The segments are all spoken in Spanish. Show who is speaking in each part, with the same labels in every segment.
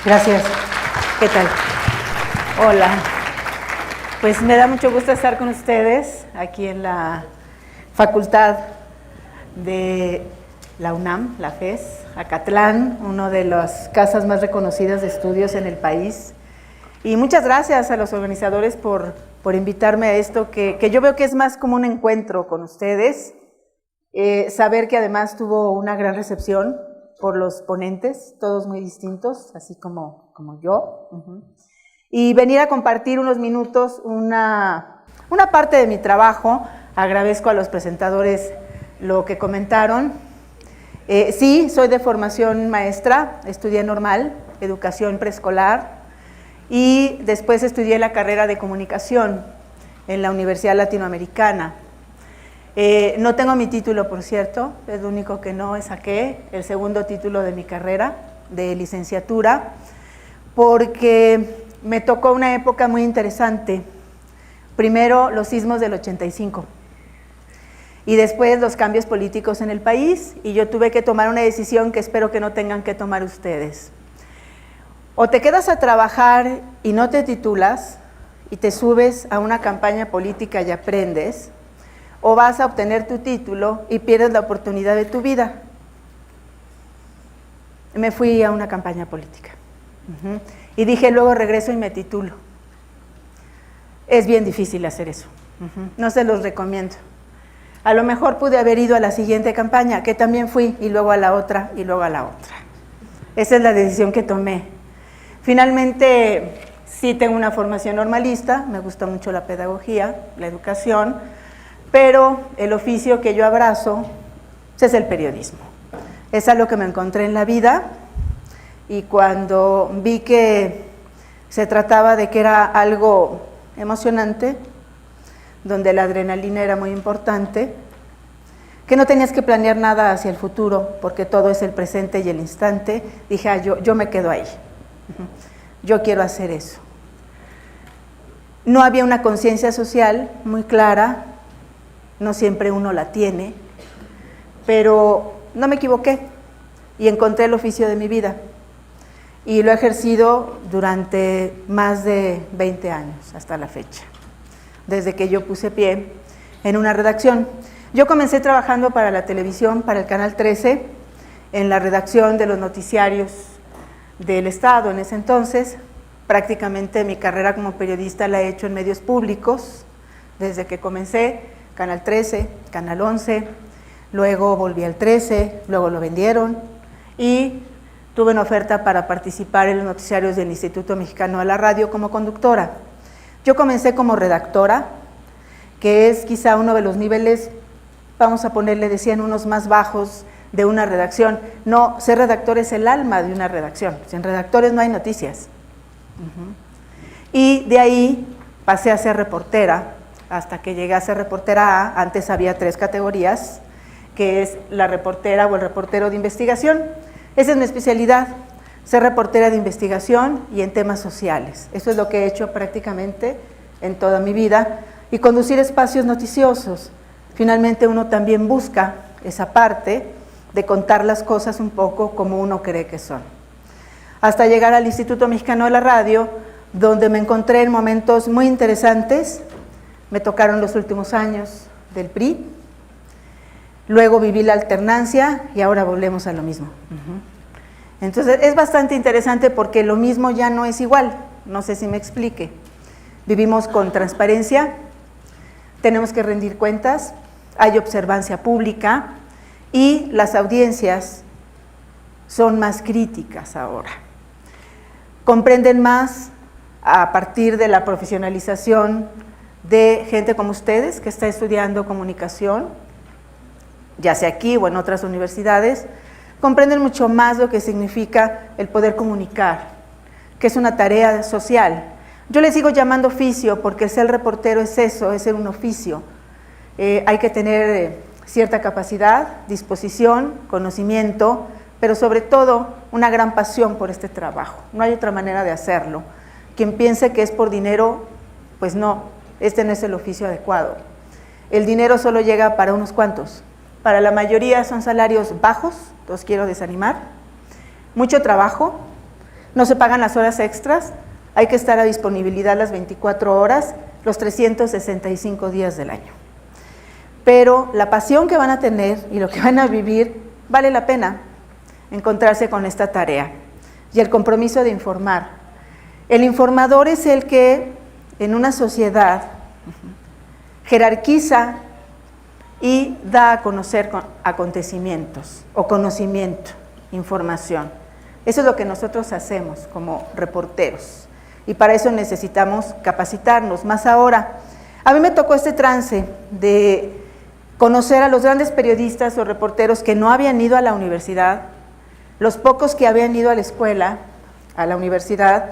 Speaker 1: Gracias. ¿Qué tal? Hola. Pues me da mucho gusto estar con ustedes aquí en la Facultad de la UNAM, la FES, Acatlán, una de las casas más reconocidas de estudios en el país. Y muchas gracias a los organizadores por invitarme a esto, que yo veo que es más como un encuentro con ustedes. Saber que además tuvo una gran recepción por los ponentes, todos muy distintos, así como yo. Y venir a compartir unos minutos una parte de mi trabajo. Agradezco a los presentadores lo que comentaron. Sí, soy de formación maestra, estudié normal, educación preescolar, y después estudié la carrera de comunicación en la Universidad Latinoamericana. No tengo mi título, por cierto, es lo único que no saqué, el segundo título de mi carrera de licenciatura, porque me tocó una época muy interesante. Primero, los sismos del 85, y después los cambios políticos en el país, y yo tuve que tomar una decisión que espero que no tengan que tomar ustedes. O te quedas a trabajar y no te titulas, y te subes a una campaña política y aprendes, o vas a obtener tu título y pierdes la oportunidad de tu vida. Me fui a una campaña política. Y dije, luego regreso y me titulo. Es bien difícil hacer eso. No se los recomiendo. A lo mejor pude haber ido a la siguiente campaña, que también fui, y luego a la otra, y luego a la otra. Esa es la decisión que tomé. Finalmente, sí tengo una formación normalista, me gusta mucho la pedagogía, la educación, pero el oficio que yo abrazo es el periodismo. Es algo que me encontré en la vida, y cuando vi que se trataba de que era algo emocionante, donde la adrenalina era muy importante, que no tenías que planear nada hacia el futuro, porque todo es el presente y el instante, dije, yo me quedo ahí. Yo quiero hacer eso. No había una conciencia social muy clara, no siempre uno la tiene, pero no me equivoqué y encontré el oficio de mi vida. Y lo he ejercido durante más de 20 años, hasta la fecha, desde que yo puse pie en una redacción. Yo comencé trabajando para la televisión, para el Canal 13, en la redacción de los noticiarios del Estado en ese entonces. Prácticamente mi carrera como periodista la he hecho en medios públicos, desde que comencé, Canal 13, Canal 11, luego volví al 13, luego lo vendieron, y tuve una oferta para participar en los noticiarios del Instituto Mexicano de la Radio como conductora. Yo comencé como redactora, que es quizá uno de los niveles, vamos a ponerle, decían, unos más bajos de una redacción. No, ser redactor es el alma de una redacción, sin redactores no hay noticias. Y de ahí pasé a ser reportera, hasta que llegué a ser reportera A. Antes había 3 categorías, que es la reportera o el reportero de investigación. Esa es mi especialidad, ser reportera de investigación y en temas sociales. Eso es lo que he hecho prácticamente en toda mi vida, y conducir espacios noticiosos. Finalmente uno también busca esa parte de contar las cosas un poco como uno cree que son. Hasta llegar al Instituto Mexicano de la Radio, donde me encontré en momentos muy interesantes. Me tocaron los últimos años del PRI, luego viví la alternancia y ahora volvemos a lo mismo. Entonces es bastante interesante porque lo mismo ya no es igual, no sé si me explique. Vivimos con transparencia, tenemos que rendir cuentas, hay observancia pública y las audiencias son más críticas ahora. Comprenden más a partir de la profesionalización de gente como ustedes que está estudiando comunicación, ya sea aquí o en otras universidades, comprenden mucho más lo que significa el poder comunicar, que es una tarea social. Yo le sigo llamando oficio porque ser reportero es eso, es ser un oficio. Hay que tener cierta capacidad, disposición, conocimiento, pero sobre todo una gran pasión por este trabajo. No hay otra manera de hacerlo. Quien piense que es por dinero, pues no, este no es el oficio adecuado. El dinero solo llega para unos cuantos. Para la mayoría son salarios bajos, los quiero desanimar, mucho trabajo, no se pagan las horas extras, hay que estar a disponibilidad las 24 horas, los 365 días del año. Pero la pasión que van a tener y lo que van a vivir vale la pena encontrarse con esta tarea y el compromiso de informar. El informador es el que en una sociedad jerarquiza y da a conocer acontecimientos o conocimiento, información. Eso es lo que nosotros hacemos como reporteros y para eso necesitamos capacitarnos, más ahora. A mí me tocó este trance de conocer a los grandes periodistas o reporteros que no habían ido a la universidad, los pocos que habían ido a la escuela, a la universidad,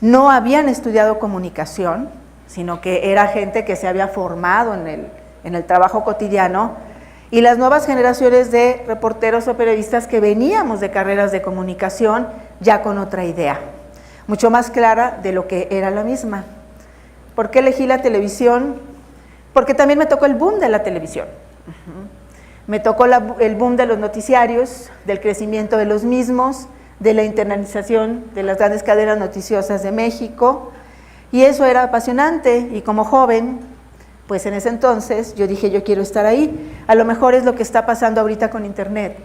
Speaker 1: no habían estudiado comunicación, sino que era gente que se había formado en el trabajo cotidiano, y las nuevas generaciones de reporteros o periodistas que veníamos de carreras de comunicación ya con otra idea, mucho más clara de lo que era la misma. ¿Por qué elegí la televisión? Porque también me tocó el boom de la televisión. Me tocó el boom de los noticiarios, del crecimiento de los mismos, de la internalización de las grandes cadenas noticiosas de México, y eso era apasionante, y como joven, pues en ese entonces yo dije, yo quiero estar ahí. A lo mejor es lo que está pasando ahorita con Internet,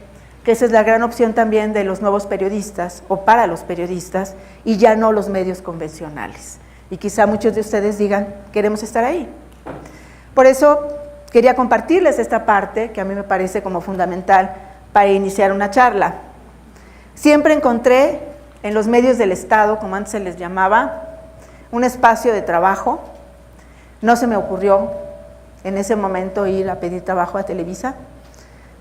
Speaker 1: que esa es la gran opción también de los nuevos periodistas, o para los periodistas, y ya no los medios convencionales. Y quizá muchos de ustedes digan, queremos estar ahí. Por eso quería compartirles esta parte, que a mí me parece como fundamental para iniciar una charla. Siempre encontré en los medios del Estado, como antes se les llamaba, un espacio de trabajo. No se me ocurrió en ese momento ir a pedir trabajo a Televisa.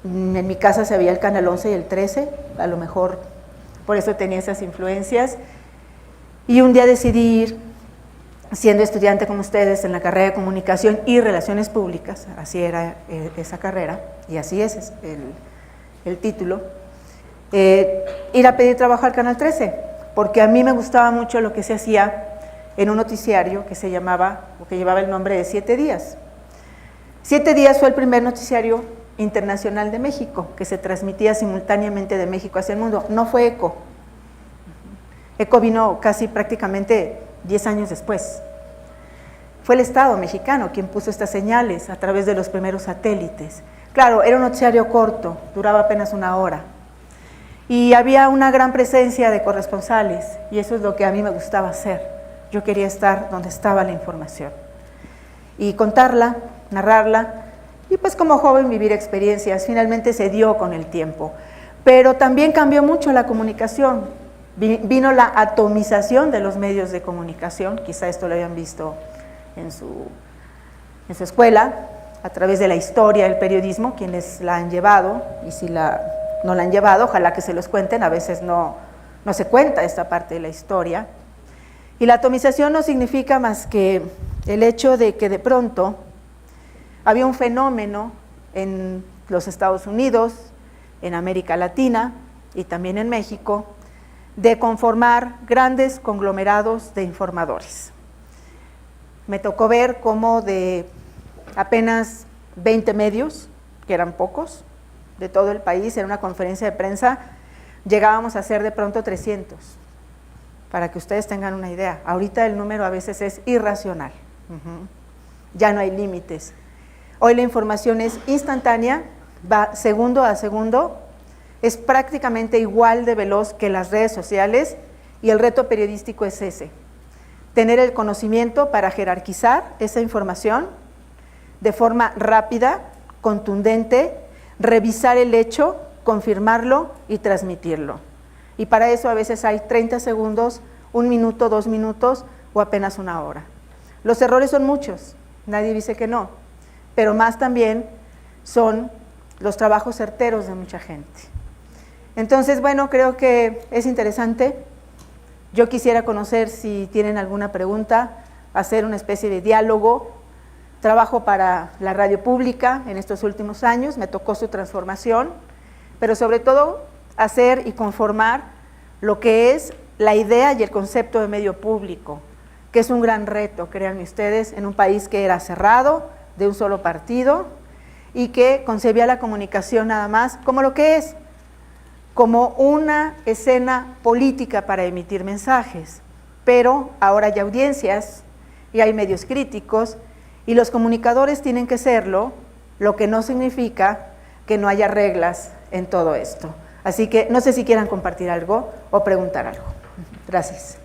Speaker 1: En mi casa se veía el Canal 11 y el 13, a lo mejor por eso tenía esas influencias. Y un día decidí ir, siendo estudiante como ustedes en la carrera de Comunicación y Relaciones Públicas, así era esa carrera, y así es el título, ir a pedir trabajo al Canal 13, porque a mí me gustaba mucho lo que se hacía en un noticiario que se llamaba, o que llevaba el nombre de 7 días. 7 días fue el primer noticiario internacional de México, que se transmitía simultáneamente de México hacia el mundo. No fue ECO. ECO vino casi prácticamente 10 años después. Fue el Estado mexicano quien puso estas señales a través de los primeros satélites. Claro, era un noticiario corto, duraba apenas 1 hora. Y había una gran presencia de corresponsales, y eso es lo que a mí me gustaba hacer. Yo quería estar donde estaba la información y contarla, narrarla, y pues como joven vivir experiencias. Finalmente se dio con el tiempo, pero también cambió mucho la comunicación. Vino la atomización de los medios de comunicación, quizá esto lo hayan visto en su escuela, a través de la historia del periodismo, quienes la han llevado, y si no la han llevado, ojalá que se los cuenten, a veces no se cuenta esta parte de la historia. Y la atomización no significa más que el hecho de que de pronto había un fenómeno en los Estados Unidos, en América Latina y también en México, de conformar grandes conglomerados de informadores. Me tocó ver cómo de apenas 20 medios, que eran pocos, de todo el país, en una conferencia de prensa, llegábamos a ser de pronto 300. Para que ustedes tengan una idea, ahorita el número a veces es irracional, ya no hay límites. Hoy la información es instantánea, va segundo a segundo, es prácticamente igual de veloz que las redes sociales, y el reto periodístico es ese, tener el conocimiento para jerarquizar esa información de forma rápida, contundente, revisar el hecho, confirmarlo y transmitirlo. Y para eso a veces hay 30 segundos, 1 minuto, 2 minutos o apenas 1 hora. Los errores son muchos, nadie dice que no, pero más también son los trabajos certeros de mucha gente. Entonces, bueno, creo que es interesante. Yo quisiera conocer si tienen alguna pregunta, hacer una especie de diálogo. Trabajo para la radio pública en estos últimos años, me tocó su transformación, pero sobre todo hacer y conformar lo que es la idea y el concepto de medio público, que es un gran reto, créanme ustedes, en un país que era cerrado, de un solo partido, y que concebía la comunicación nada más como lo que es, como una escena política para emitir mensajes, pero ahora hay audiencias y hay medios críticos y los comunicadores tienen que serlo, lo que no significa que no haya reglas en todo esto. Así que no sé si quieran compartir algo o preguntar algo. Gracias.